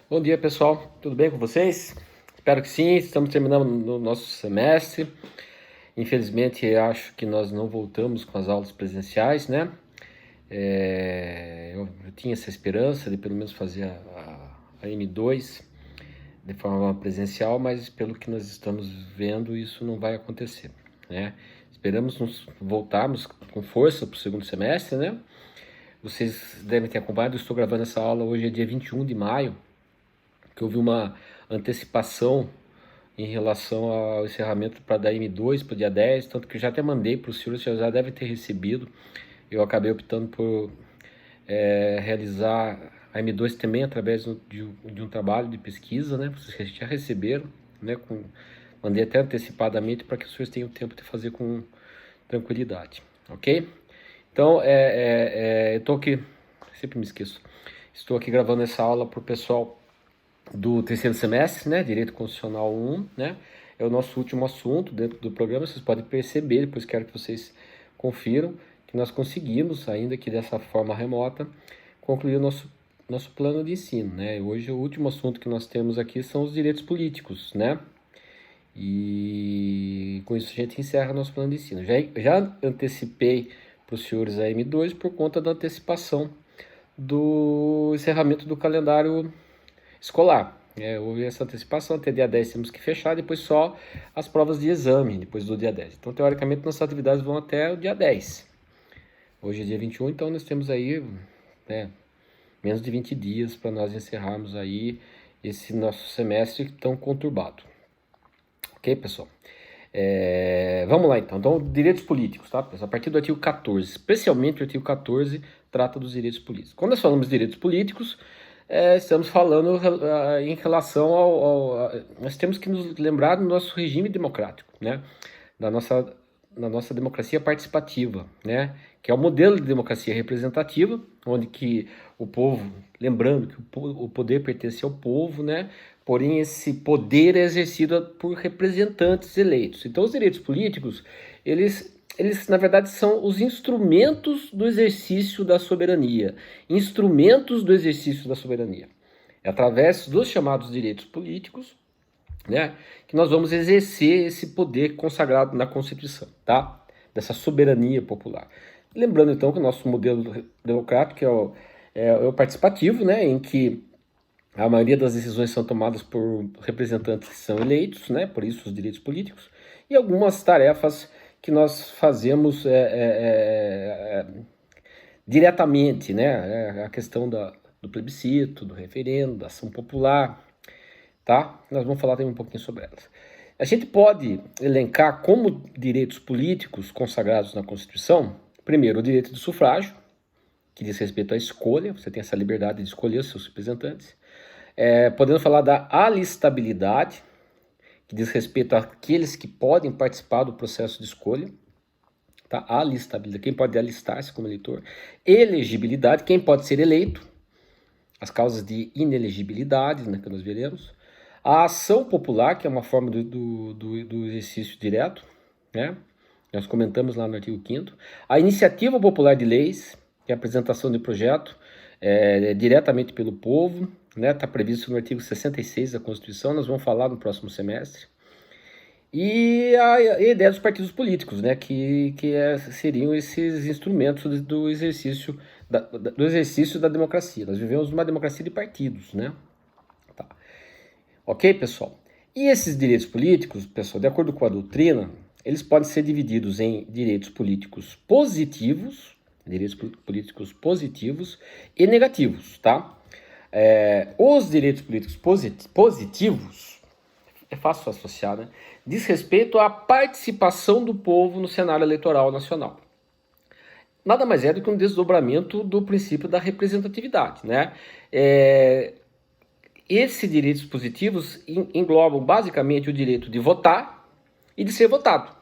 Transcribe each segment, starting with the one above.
Bom dia, pessoal. Tudo bem com vocês? Espero que sim. Estamos terminando o nosso semestre. Infelizmente, acho que nós não voltamos com as aulas presenciais, né? Eu tinha essa esperança de pelo menos fazer a M2 de forma presencial, mas pelo que nós estamos vendo, isso não vai acontecer, né? Esperamos nos voltarmos com força para o segundo semestre, né? Vocês devem ter acompanhado, eu estou gravando essa aula hoje, é dia 21 de maio, que houve uma antecipação em relação ao encerramento para da M2 para o dia 10, tanto que eu já até mandei para os senhores, já devem ter recebido. Eu acabei optando por realizar a M2 também através de um trabalho de pesquisa, né? Vocês já receberam, né? Mandei até antecipadamente para que os senhores tenham tempo de fazer com tranquilidade, ok? Então, eu estou aqui, sempre me esqueço, estou aqui gravando essa aula para o pessoal do terceiro semestre, né, Direito Constitucional 1, né, é o nosso último assunto dentro do programa. Vocês podem perceber, depois quero que vocês confiram, que nós conseguimos, ainda que dessa forma remota, concluir o nosso plano de ensino, né. Hoje o último assunto que nós temos aqui são os direitos políticos, né, e com isso a gente encerra nosso plano de ensino. Já antecipei para os senhores a M2 por conta da antecipação do encerramento do calendário escolar. Houve essa antecipação, até dia 10 temos que fechar, depois só as provas de exame, depois do dia 10. Então, teoricamente, nossas atividades vão até o dia 10. Hoje é dia 21, então nós temos aí menos de 20 dias para nós encerrarmos aí esse nosso semestre tão conturbado. Ok, pessoal? Vamos lá, então. Então, direitos políticos, tá, pessoal? A partir do artigo 14, especialmente o artigo 14, trata dos direitos políticos. Quando nós falamos de direitos políticos, estamos falando em relação nós temos que nos lembrar do nosso regime democrático, né? Da nossa democracia participativa, né? Que é o modelo de democracia representativa, onde que o povo, lembrando que o poder pertence ao povo, né? Porém, esse poder é exercido por representantes eleitos. Então, os direitos políticos, eles na verdade, são os instrumentos do exercício da soberania. Instrumentos do exercício da soberania. É através dos chamados direitos políticos, né, que nós vamos exercer esse poder consagrado na Constituição, tá? Dessa soberania popular. Lembrando, então, que o nosso modelo democrático é o participativo, né, em que a maioria das decisões são tomadas por representantes que são eleitos, né, por isso os direitos políticos, e algumas tarefas que nós fazemos diretamente, né? A questão do plebiscito, do referendo, da ação popular, tá? Nós vamos falar também um pouquinho sobre elas. A gente pode elencar como direitos políticos consagrados na Constituição, primeiro, o direito do sufrágio, que diz respeito à escolha, você tem essa liberdade de escolher os seus representantes. Podemos falar da alistabilidade, que diz respeito àqueles que podem participar do processo de escolha, tá? Alistabilidade, quem pode alistar-se como eleitor. Elegibilidade, quem pode ser eleito, as causas de inelegibilidade, né, que nós veremos. A ação popular, que é uma forma do exercício direto, né? Nós comentamos lá no artigo 5º. A iniciativa popular de leis, que é a apresentação de projeto diretamente pelo povo, né? Está previsto no artigo 66 da Constituição, nós vamos falar no próximo semestre. E a ideia dos partidos políticos, né? Que seriam esses instrumentos do exercício da democracia. Nós vivemos numa democracia de partidos, né? Tá. Ok, pessoal? E esses direitos políticos, pessoal, de acordo com a doutrina, eles podem ser divididos em direitos políticos positivos e negativos, tá? Os direitos políticos positivos, é fácil associar, né? Diz respeito à participação do povo no cenário eleitoral nacional. Nada mais é do que um desdobramento do princípio da representatividade, né? Esses direitos positivos englobam basicamente o direito de votar e de ser votado.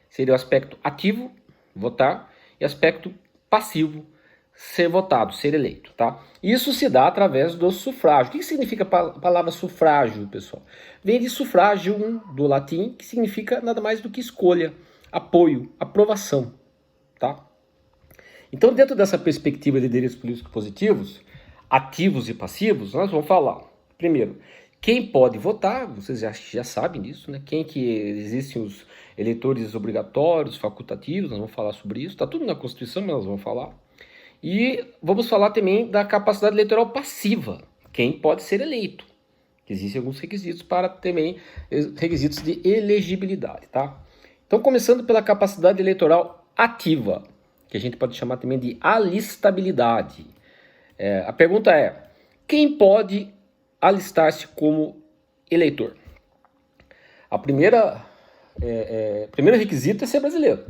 Seria o aspecto ativo, votar, e aspecto passivo, ser votado, ser eleito, tá? Isso se dá através do sufrágio. O que significa a palavra sufrágio, pessoal? Vem de sufrágio do latim, que significa nada mais do que escolha, apoio, aprovação, tá? Então, dentro dessa perspectiva de direitos políticos positivos, ativos e passivos, nós vamos falar Primeiro, quem pode votar, vocês já sabem disso, né? Quem que existem os eleitores obrigatórios, facultativos, nós vamos falar sobre isso, está tudo na Constituição, mas nós vamos falar. E vamos falar também da capacidade eleitoral passiva, quem pode ser eleito. Existem alguns requisitos para também requisitos de elegibilidade, tá? Então, começando pela capacidade eleitoral ativa, que a gente pode chamar também de alistabilidade. A pergunta é, quem pode alistar-se como eleitor? O primeiro requisito é ser brasileiro.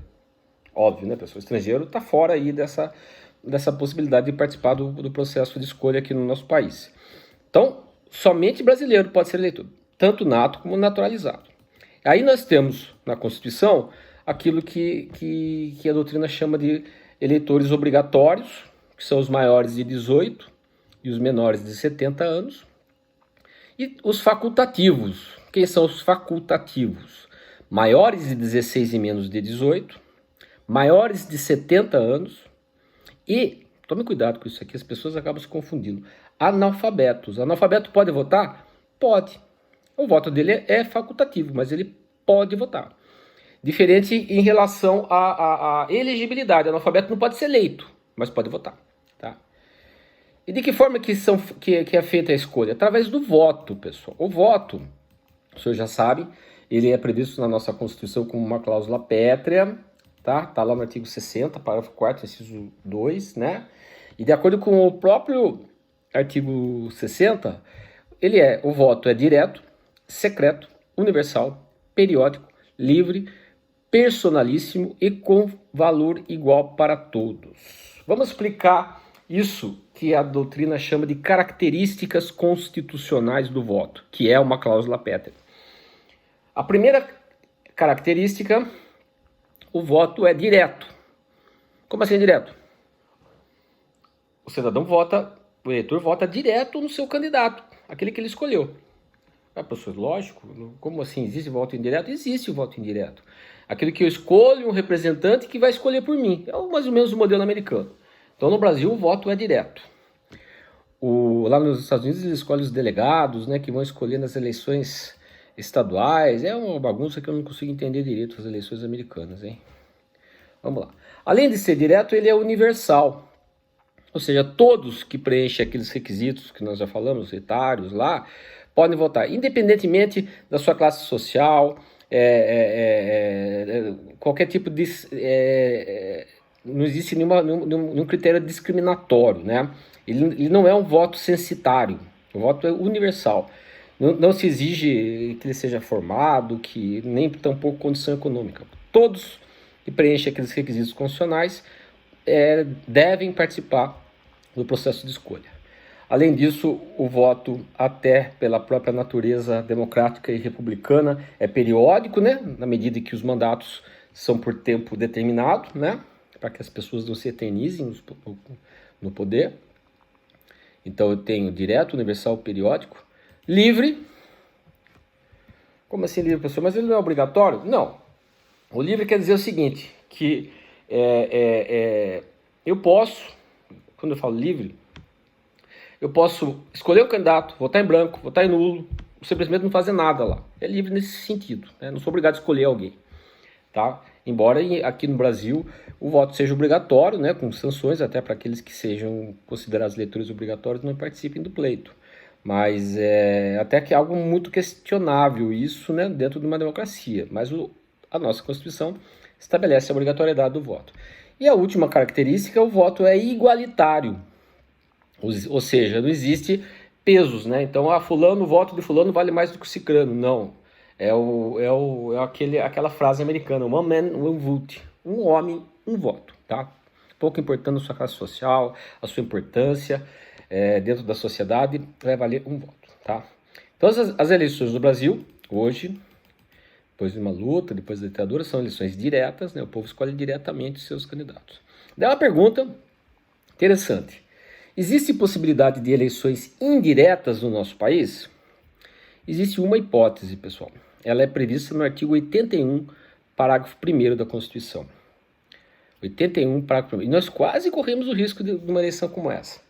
Óbvio, né? Pessoa estrangeira está fora aí dessa possibilidade de participar do processo de escolha aqui no nosso país. Então, somente brasileiro pode ser eleitor, tanto nato como naturalizado. Aí nós temos na Constituição aquilo que a doutrina chama de eleitores obrigatórios, que são os maiores de 18 e os menores de 70 anos, e os facultativos. Quem são os facultativos? Maiores de 16 e menos de 18, maiores de 70 anos e, tome cuidado com isso aqui, as pessoas acabam se confundindo, analfabetos. Analfabeto pode votar? Pode. O voto dele é facultativo, mas ele pode votar. Diferente em relação à elegibilidade. O analfabeto não pode ser eleito, mas pode votar. Tá? E de que forma que é feita a escolha? Através do voto, pessoal. O voto, o senhor já sabe, ele é previsto na nossa Constituição como uma cláusula pétrea, tá? Tá lá no artigo 60, parágrafo 4º, inciso 2, né? E de acordo com o próprio artigo 60, o voto é direto, secreto, universal, periódico, livre, personalíssimo e com valor igual para todos. Vamos explicar isso que a doutrina chama de características constitucionais do voto, que é uma cláusula pétrea. A primeira característica, o voto é direto. Como assim direto? O cidadão vota, o eleitor vota direto no seu candidato, aquele que ele escolheu. Professor, lógico, como assim existe voto indireto? Existe o voto indireto. Aquele que eu escolho, um representante que vai escolher por mim. É mais ou menos o modelo americano. Então no Brasil o voto é direto. Lá nos Estados Unidos eles escolhem os delegados, né, que vão escolher nas eleições estaduais. É uma bagunça que eu não consigo entender direito as eleições americanas, hein? Vamos lá. Além de ser direto, ele é universal. Ou seja, todos que preenchem aqueles requisitos que nós já falamos, etários lá, podem votar, independentemente da sua classe social, qualquer tipo de... não existe nenhum critério discriminatório, né? Ele não é um voto censitário, o voto é universal. Não se exige que ele seja formado, que nem tampouco condição econômica. Todos que preenchem aqueles requisitos constitucionais devem participar do processo de escolha. Além disso, o voto, até pela própria natureza democrática e republicana, é periódico, né? Na medida em que os mandatos são por tempo determinado, né? Para que as pessoas não se eternizem no poder. Então eu tenho direto, universal, periódico. Livre. Como assim livre, professor? Mas ele não é obrigatório? Não. O livre quer dizer o seguinte, que eu posso, quando eu falo livre, eu posso escolher o candidato, votar em branco, votar em nulo, simplesmente não fazer nada lá. É livre nesse sentido, né? Não sou obrigado a escolher alguém, tá? Embora aqui no Brasil o voto seja obrigatório, né, com sanções até para aqueles que sejam considerados eleitores obrigatórios não participem do pleito. Mas até que é algo muito questionável isso, né, dentro de uma democracia. Mas a nossa Constituição estabelece a obrigatoriedade do voto. E a última característica, o voto é igualitário. Ou seja, não existe pesos, né? Então, fulano, o voto de fulano vale mais do que o cicrano. Não. Aquela frase americana, one man, one vote. Um homem, um voto, tá? Pouco importando a sua classe social, a sua importância dentro da sociedade, vai valer um voto, tá? Então, as eleições do Brasil, hoje, depois de uma luta, depois da ditadura, são eleições diretas, né? O povo escolhe diretamente os seus candidatos. Daí uma pergunta interessante. Existe possibilidade de eleições indiretas no nosso país? Existe uma hipótese, pessoal. Ela é prevista no artigo 81, parágrafo 1º da Constituição. 81, parágrafo 1º. E nós quase corremos o risco de uma eleição como essa.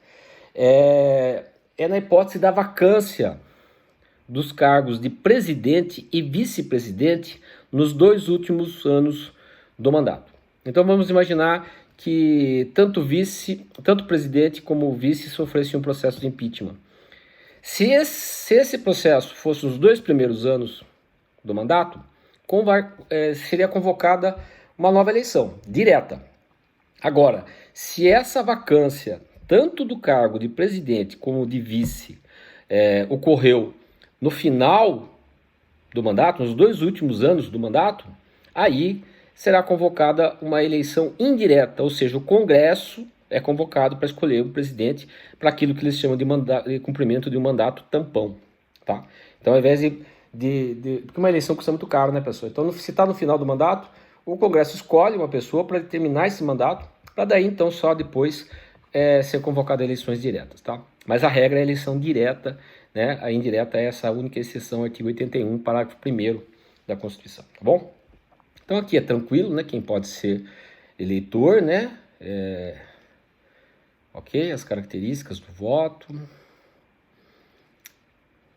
É na hipótese da vacância dos cargos de presidente e vice-presidente nos 2 últimos anos do mandato. Então vamos imaginar que tanto presidente como o vice sofressem um processo de impeachment. Se esse processo fosse os 2 primeiros anos do mandato, seria convocada uma nova eleição, direta. Agora, se essa vacância, tanto do cargo de presidente como de vice, ocorreu no final do mandato, nos 2 últimos anos do mandato, aí será convocada uma eleição indireta, ou seja, o Congresso é convocado para escolher o presidente para aquilo que eles chamam de cumprimento de um mandato tampão, tá? Então, ao invés porque uma eleição custa muito caro, né, pessoal? Então, se está no final do mandato, o Congresso escolhe uma pessoa para terminar esse mandato, para daí, então, só depois ser convocado a eleições diretas, tá? Mas a regra é a eleição direta, né? A indireta é essa única exceção, artigo 81, parágrafo 1º da Constituição, tá bom? Então, aqui é tranquilo, né? Quem pode ser eleitor, né? Ok, as características do voto.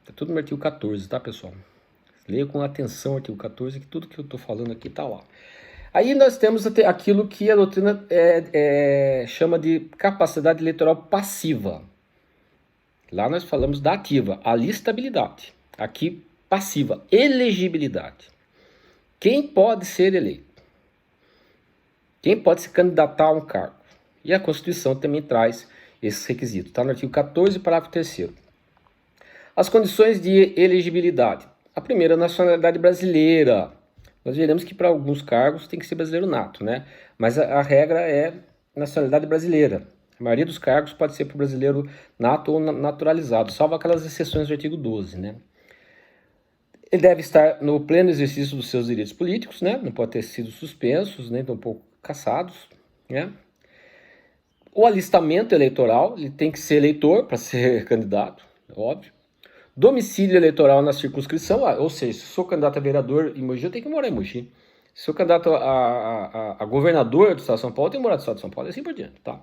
Tá tudo no artigo 14, tá, pessoal? Leia com atenção o artigo 14, que tudo que eu estou falando aqui tá lá. Aí nós temos aquilo que a doutrina chama de capacidade eleitoral passiva. Lá nós falamos da ativa, alistabilidade. Aqui, passiva, elegibilidade. Quem pode ser eleito? Quem pode se candidatar a um cargo? E a Constituição também traz esses requisitos. Está no artigo 14, parágrafo 3º. As condições de elegibilidade. A primeira, nacionalidade brasileira. Nós veremos que para alguns cargos tem que ser brasileiro nato, né? Mas a regra é nacionalidade brasileira. A maioria dos cargos pode ser para o brasileiro nato ou naturalizado, salvo aquelas exceções do artigo 12, né? Ele deve estar no pleno exercício dos seus direitos políticos, né? Não pode ter sido suspensos, nem tampouco cassados, né? O alistamento eleitoral, ele tem que ser eleitor para ser candidato, óbvio. Domicílio eleitoral na circunscrição, ou seja, se sou candidato a vereador em Mogi, eu tenho que morar em Mogi. Se sou candidato a governador do estado de São Paulo, eu tenho que morar no estado de São Paulo, e assim por diante, tá?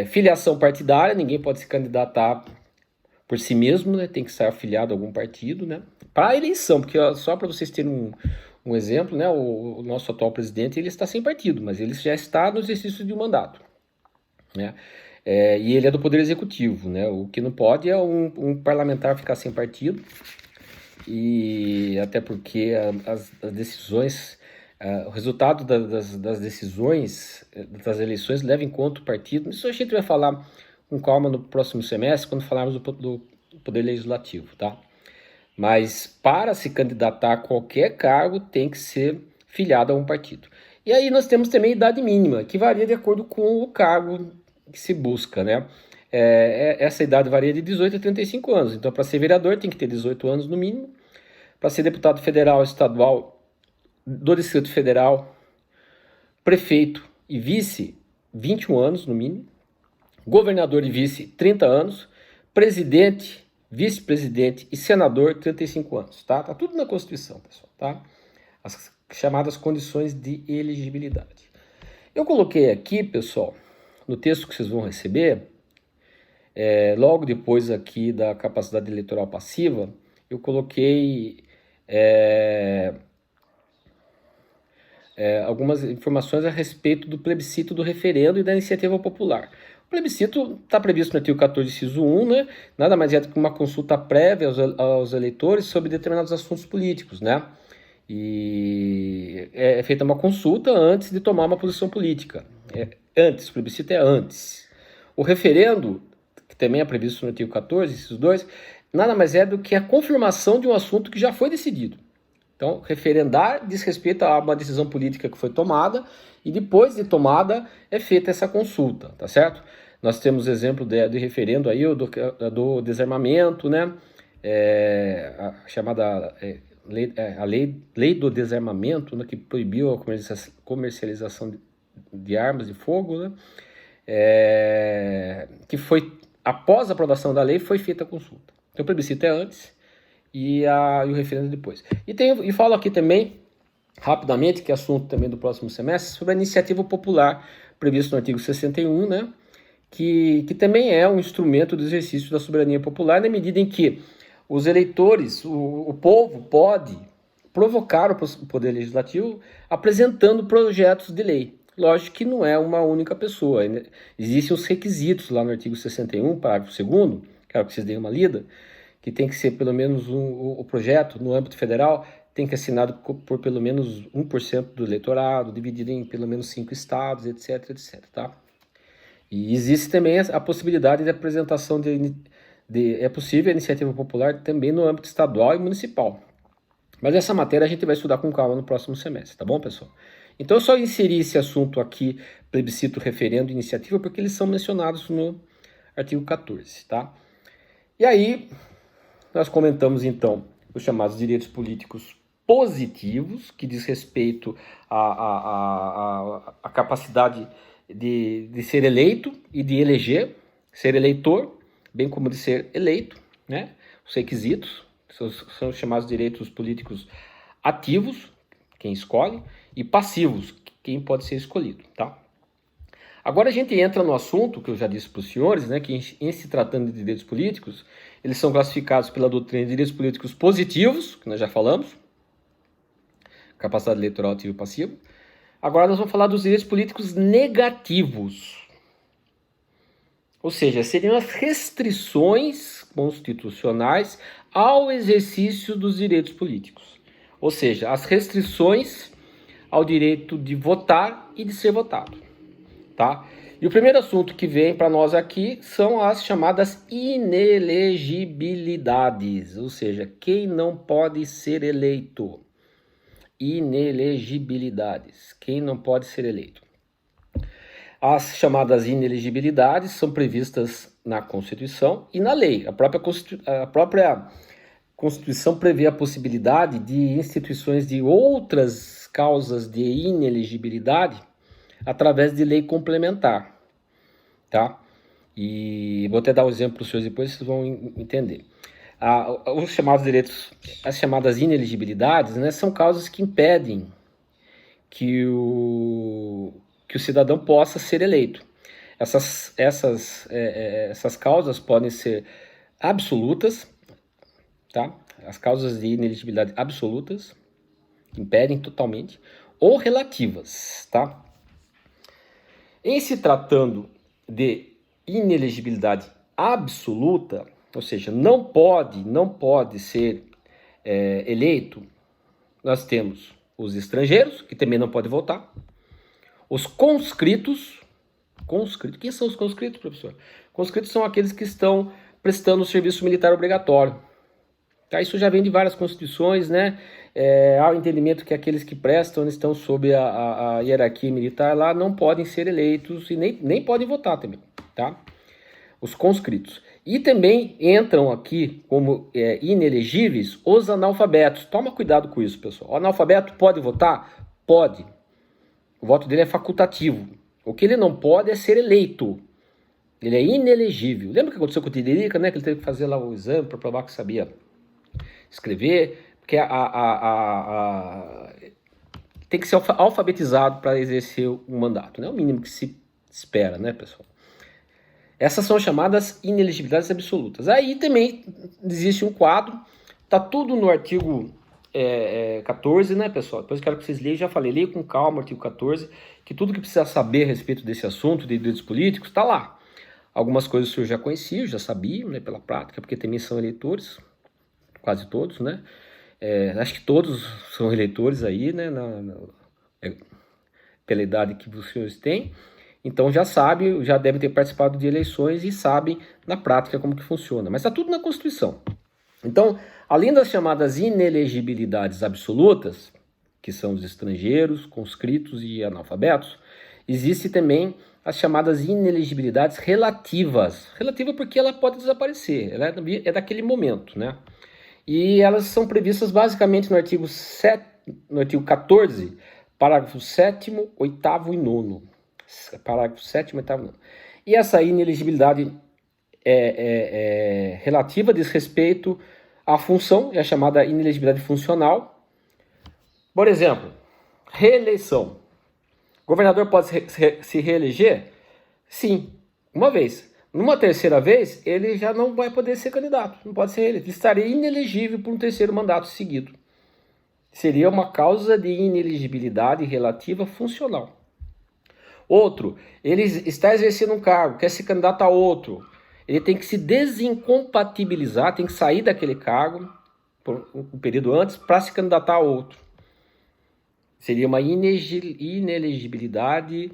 Filiação partidária, ninguém pode se candidatar por si mesmo, né? Tem que ser afiliado a algum partido, né? Para a eleição, porque só para vocês terem um exemplo, né? O nosso atual presidente, ele está sem partido, mas ele já está no exercício de um mandato, né? E ele é do Poder Executivo, né? O que não pode é um parlamentar ficar sem partido, e até porque as decisões, o resultado das decisões das eleições leva em conta o partido. Isso a gente vai falar com calma no próximo semestre, quando falarmos do Poder Legislativo, tá? Mas para se candidatar a qualquer cargo tem que ser filiado a um partido. E aí nós temos também a idade mínima, que varia de acordo com o cargo que se busca, né? Essa idade varia de 18 a 35 anos. Então, para ser vereador tem que ter 18 anos no mínimo. Para ser deputado federal, estadual, do Distrito Federal, prefeito e vice, 21 anos no mínimo. Governador e vice, 30 anos. Presidente, vice-presidente e senador, 35 anos, tá? Tá tudo na Constituição, pessoal, tá? As chamadas condições de elegibilidade. Eu coloquei aqui, pessoal, no texto que vocês vão receber, logo depois aqui da capacidade eleitoral passiva, eu coloquei algumas informações a respeito do plebiscito, do referendo e da iniciativa popular. O plebiscito está previsto no artigo 14, inciso 1, né? Nada mais é do que uma consulta prévia aos eleitores sobre determinados assuntos políticos, né? E é feita uma consulta antes de tomar uma posição política. O plebiscito é antes. O referendo, que também é previsto no artigo 14, inciso 2, nada mais é do que a confirmação de um assunto que já foi decidido. Então, referendar diz respeito a uma decisão política que foi tomada e depois de tomada é feita essa consulta, tá certo? Nós temos exemplo de referendo aí do desarmamento, né? A chamada lei do desarmamento, né? Que proibiu a comercialização de armas de fogo, né? Que foi, após a aprovação da lei, foi feita a consulta. Então, o plebiscito é antes e o referendo é depois. E falo aqui também, rapidamente, que é assunto também do próximo semestre, sobre a iniciativa popular, previsto no artigo 61, né? Que também é um instrumento do exercício da soberania popular, na medida em que os eleitores, o povo pode provocar o Poder Legislativo apresentando projetos de lei. Lógico que não é uma única pessoa. Existem os requisitos lá no artigo 61, parágrafo 2º, quero que vocês deem uma lida, que tem que ser pelo menos o projeto no âmbito federal tem que ser assinado por pelo menos 1% do eleitorado, dividido em pelo menos 5 estados, etc, etc, tá? E existe também a possibilidade de apresentação é possível a iniciativa popular também no âmbito estadual e municipal. Mas essa matéria a gente vai estudar com calma no próximo semestre, tá bom, pessoal? Então eu só inseri esse assunto aqui, plebiscito, referendo, iniciativa, porque eles são mencionados no artigo 14, tá? E aí, nós comentamos então os chamados direitos políticos positivos, que diz respeito à capacidade de ser eleito e de eleger, ser eleitor, bem como de ser eleito, né? Os requisitos são os chamados direitos políticos ativos, quem escolhe, e passivos, quem pode ser escolhido, tá? Agora a gente entra no assunto que eu já disse para os senhores, né, que em se tratando de direitos políticos, eles são classificados pela doutrina de direitos políticos positivos, que nós já falamos, capacidade eleitoral ativa e passiva. Agora nós vamos falar dos direitos políticos negativos. Ou seja, seriam as restrições constitucionais ao exercício dos direitos políticos. Ou seja, as restrições ao direito de votar e de ser votado. Tá? E o primeiro assunto que vem para nós aqui são as chamadas inelegibilidades. Ou seja, quem não pode ser eleito. Inelegibilidades. Quem não pode ser eleito. As chamadas inelegibilidades são previstas na Constituição e na lei. A própria Constituição prevê a possibilidade de instituições de outras causas de inelegibilidade através de lei complementar, tá? E vou até dar um exemplo para os senhores depois, vocês vão entender. Os chamados direitos, as chamadas inelegibilidades, né, são causas que impedem que o cidadão possa ser eleito. Essas causas podem ser absolutas, tá? As causas de inelegibilidade absolutas, que impedem totalmente, ou relativas, tá? Em se tratando de inelegibilidade absoluta, ou seja, não pode ser eleito, nós temos os estrangeiros, que também não podem votar, os conscritos. Quem são os conscritos, professor? Conscritos são aqueles que estão prestando o serviço militar obrigatório. Tá? Isso já vem de várias constituições, né? Há o entendimento que aqueles que prestam estão sob a hierarquia militar lá não podem ser eleitos e nem podem votar também, tá? Os conscritos. E também entram aqui como inelegíveis os analfabetos. Toma cuidado com isso, pessoal. O analfabeto pode votar? Pode. O voto dele é facultativo. O que ele não pode é ser eleito. Ele é inelegível. Lembra o que aconteceu com o Tiririca, né? Que ele teve que fazer lá o exame para provar que sabia escrever, porque tem que ser alfabetizado para exercer o mandato, né? O mínimo que se espera, né, pessoal? Essas são chamadas inelegibilidades absolutas. Aí também existe um quadro, tá tudo no artigo 14, né, pessoal? Depois eu quero que vocês leiam, já falei, leiam com calma o artigo 14, que tudo que precisa saber a respeito desse assunto de direitos políticos está lá. Algumas coisas o senhor já conhecia, já sabiam, né, pela prática, porque também são eleitores, quase todos, né? Acho que todos são eleitores aí, né? Pela idade que os senhores têm. Então já sabem, já devem ter participado de eleições e sabem na prática como que funciona. Mas está tudo na Constituição. Então, além das chamadas inelegibilidades absolutas, que são os estrangeiros, conscritos e analfabetos, existe também as chamadas inelegibilidades relativas. Relativa porque ela pode desaparecer, ela é daquele momento, né? E elas são previstas basicamente no artigo 14, parágrafo 7º, 8º e 9º. Parágrafo 7º, 8º e 9º. E essa inelegibilidade relativa diz respeito à função, é a chamada inelegibilidade funcional. Por exemplo, reeleição. O governador pode se reeleger? Sim, uma vez. Numa terceira vez, ele já não vai poder ser candidato, não pode ser ele. Ele estaria inelegível por um terceiro mandato seguido. Seria uma causa de inelegibilidade relativa funcional. Outro, ele está exercendo um cargo, quer se candidatar a outro. Ele tem que se desincompatibilizar, tem que sair daquele cargo por um período antes para se candidatar a outro. Seria uma inelegibilidade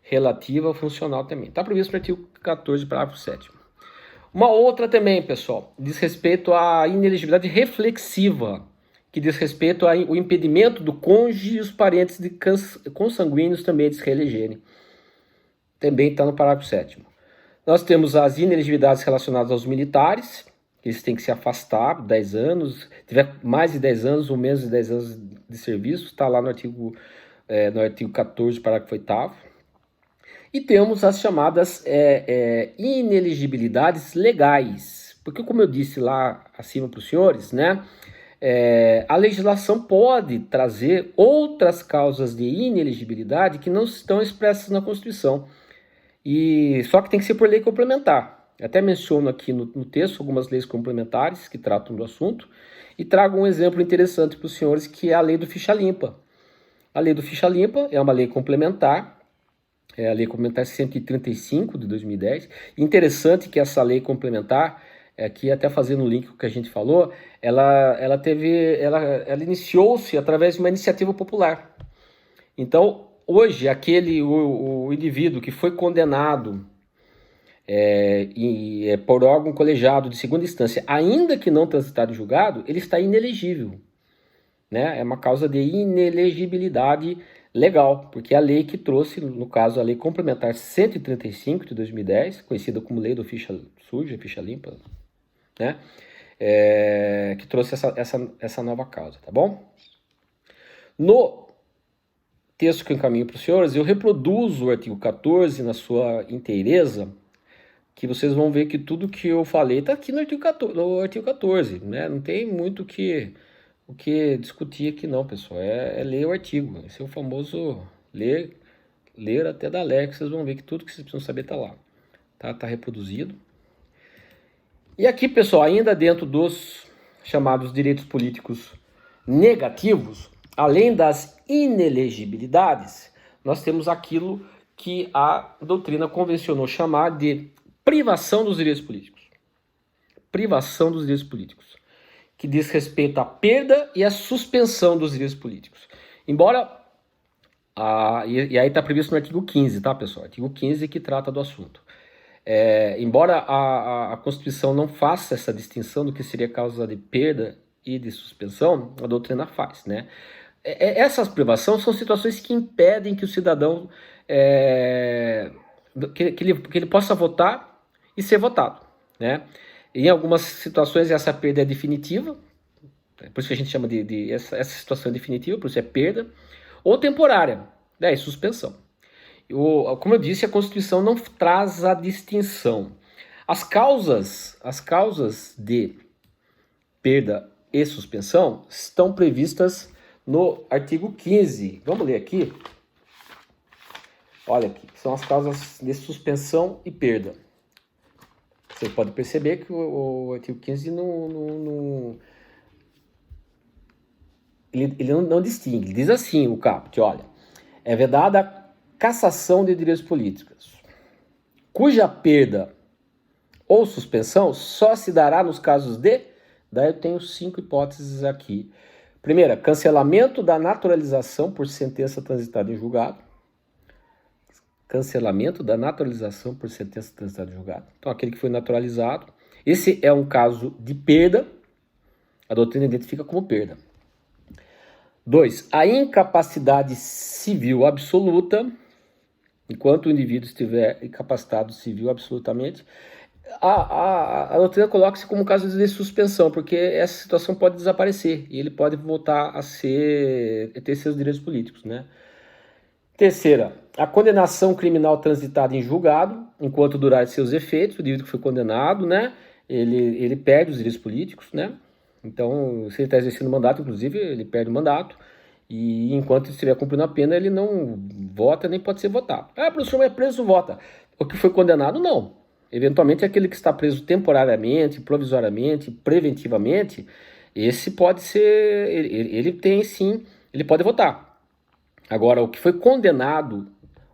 relativa funcional também. Está previsto no artigo 14, parágrafo 7º. Uma outra também, pessoal, diz respeito à inelegibilidade reflexiva, que diz respeito ao impedimento do cônjuge e os parentes de consanguíneos também de se reelegerem. Também está no parágrafo 7º. Nós temos as inelegibilidades relacionadas aos militares, que eles têm que se afastar 10 anos, tiver mais de 10 anos ou menos de 10 anos de serviço, está lá no artigo 14, parágrafo 8º. E temos as chamadas inelegibilidades legais, porque como eu disse lá acima para os senhores, né, a legislação pode trazer outras causas de inelegibilidade que não estão expressas na Constituição. Só que tem que ser por lei complementar. Eu até menciono aqui no texto algumas leis complementares que tratam do assunto e trago um exemplo interessante para os senhores, que é a lei do ficha limpa. A lei do ficha limpa é uma lei complementar, é a lei complementar 135 de 2010. Interessante que essa lei complementar, aqui até fazendo o link com o que a gente falou, ela iniciou-se através de uma iniciativa popular. Então, hoje, o indivíduo que foi condenado por órgão colegiado de segunda instância, ainda que não transitado em julgado, ele está inelegível. Né? É uma causa de inelegibilidade legal, porque é a lei que trouxe, no caso, a lei complementar 135 de 2010, conhecida como lei do ficha suja, ficha limpa, né? Que trouxe essa nova causa, tá bom? No texto que eu encaminho para os senhores, eu reproduzo o artigo 14 na sua inteireza, que vocês vão ver que tudo que eu falei está aqui no artigo 14, né? Não tem muito o que discutir aqui não, pessoal. É ler o artigo. Esse é o famoso ler até da lei, que vocês vão ver que tudo que vocês precisam saber está lá. Tá reproduzido. E aqui, pessoal, ainda dentro dos chamados direitos políticos negativos, além das inelegibilidades, nós temos aquilo que a doutrina convencionou chamar de privação dos direitos políticos. Privação dos direitos políticos, que diz respeito à perda e à suspensão dos direitos políticos. Embora, e aí está previsto no artigo 15, tá, pessoal? Artigo 15 que trata do assunto. Embora a Constituição não faça essa distinção do que seria causa de perda e de suspensão, a doutrina faz, né? Essas privações são situações que impedem que o cidadão que ele possa votar e ser votado, né? Em algumas situações essa perda é definitiva, por isso que a gente chama de essa situação definitiva, por isso é perda, ou temporária, né? Suspensão. Como eu disse, a Constituição não traz a distinção. As causas de perda e suspensão estão previstas no artigo 15. Vamos ler aqui. Olha aqui, são as causas de suspensão e perda. Você pode perceber que o artigo 15 ele não distingue. Ele diz assim, o caput, olha, é vedada a cassação de direitos políticos, cuja perda ou suspensão só se dará nos casos de... Daí eu tenho 5 hipóteses aqui. Primeira, cancelamento da naturalização por sentença transitada em julgado. Cancelamento da naturalização por sentença transitada em julgado. Então, aquele que foi naturalizado. Esse é um caso de perda. A doutrina identifica como perda. 2. A incapacidade civil absoluta. Enquanto o indivíduo estiver incapacitado civil absolutamente, a doutrina coloca-se como um caso de suspensão, porque essa situação pode desaparecer e ele pode voltar a ter seus direitos políticos, né? Terceira, a condenação criminal transitada em julgado, enquanto durar seus efeitos, o indivíduo que foi condenado, né? Ele perde os direitos políticos, né? Então, se ele está exercendo mandato, inclusive, ele perde o mandato. E enquanto ele estiver cumprindo a pena, ele não vota nem pode ser votado. Ah, professor, mas preso vota. O que foi condenado, não. Eventualmente, aquele que está preso temporariamente, provisoriamente, preventivamente, esse pode ser, ele tem sim, ele pode votar. Agora, o que foi condenado,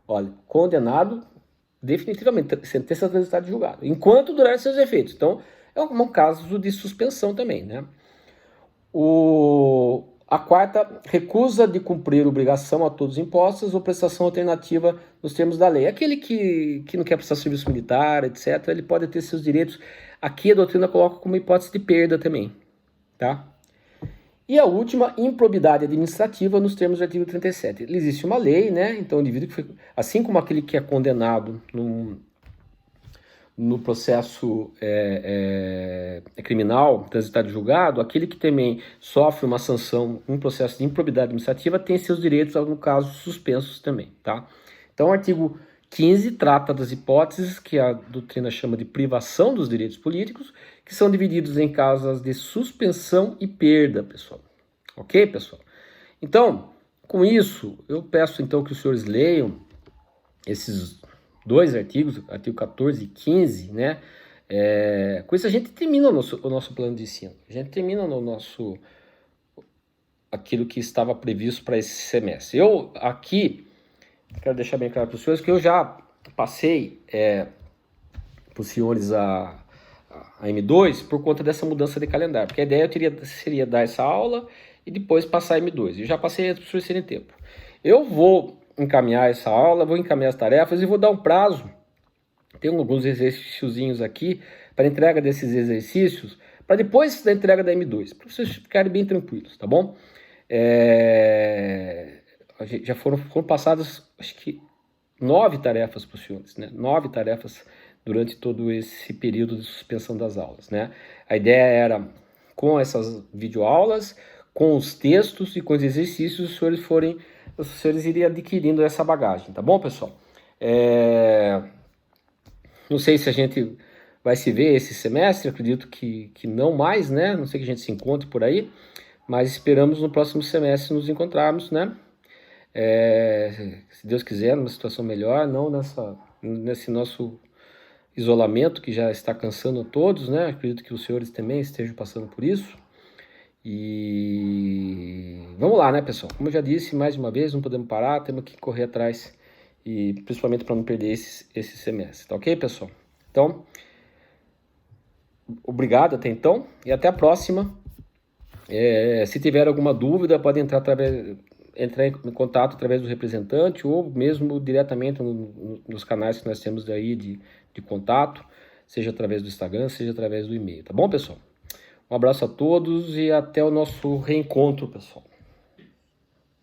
olha, condenado definitivamente, sentença transitada de julgado, enquanto durar seus efeitos. Então, é um caso de suspensão também, né? A quarta, recusa de cumprir obrigação a todos os impostos ou prestação alternativa nos termos da lei. Aquele que não quer prestar serviço militar, etc., ele pode ter seus direitos. Aqui a doutrina coloca como hipótese de perda também, tá? E a última, improbidade administrativa nos termos do artigo 37. Existe uma lei, né? Então o indivíduo que foi, assim como aquele que é condenado no processo criminal, transitado de julgado, aquele que também sofre uma sanção, um processo de improbidade administrativa, tem seus direitos, no caso, suspensos também, tá? Então o artigo 15 trata das hipóteses que a doutrina chama de privação dos direitos políticos, que são divididos em causas de suspensão e perda, pessoal. Ok, pessoal? Então, com isso, eu peço então que os senhores leiam esses dois artigos, artigo 14 e 15, né? Com isso a gente termina o nosso plano de ensino. A gente termina aquilo que estava previsto para esse semestre. Eu aqui quero deixar bem claro para os senhores que eu já passei para os senhores a M2 por conta dessa mudança de calendário, porque a ideia seria dar essa aula e depois passar a M2. Eu já passei para os senhores terem tempo. Eu vou encaminhar essa aula, vou encaminhar as tarefas e vou dar um prazo. Tem alguns exercíciozinhos aqui para entrega desses exercícios, para depois da entrega da M2, para vocês ficarem bem tranquilos, tá bom? Já foram passadas, acho que 9 tarefas para os senhores, né? 9 tarefas durante todo esse período de suspensão das aulas, né? A ideia era, com essas videoaulas, com os textos e com os exercícios, os senhores iriam adquirindo essa bagagem, tá bom, pessoal? Não sei se a gente vai se ver esse semestre, acredito que não mais, né? Não sei que a gente se encontre por aí, mas esperamos no próximo semestre nos encontrarmos, né? Se Deus quiser, numa situação melhor, não nesse nosso isolamento que já está cansando a todos, né? Acredito que os senhores também estejam passando por isso. E vamos lá, né, pessoal? Como eu já disse, mais uma vez, não podemos parar, temos que correr atrás, e principalmente para não perder esse semestre, tá ok, pessoal? Então, obrigado até então e até a próxima. Se tiver alguma dúvida, pode entrar em contato através do representante ou mesmo diretamente nos canais que nós temos aí de contato, seja através do Instagram, seja através do e-mail, tá bom, pessoal? Um abraço a todos e até o nosso reencontro, pessoal.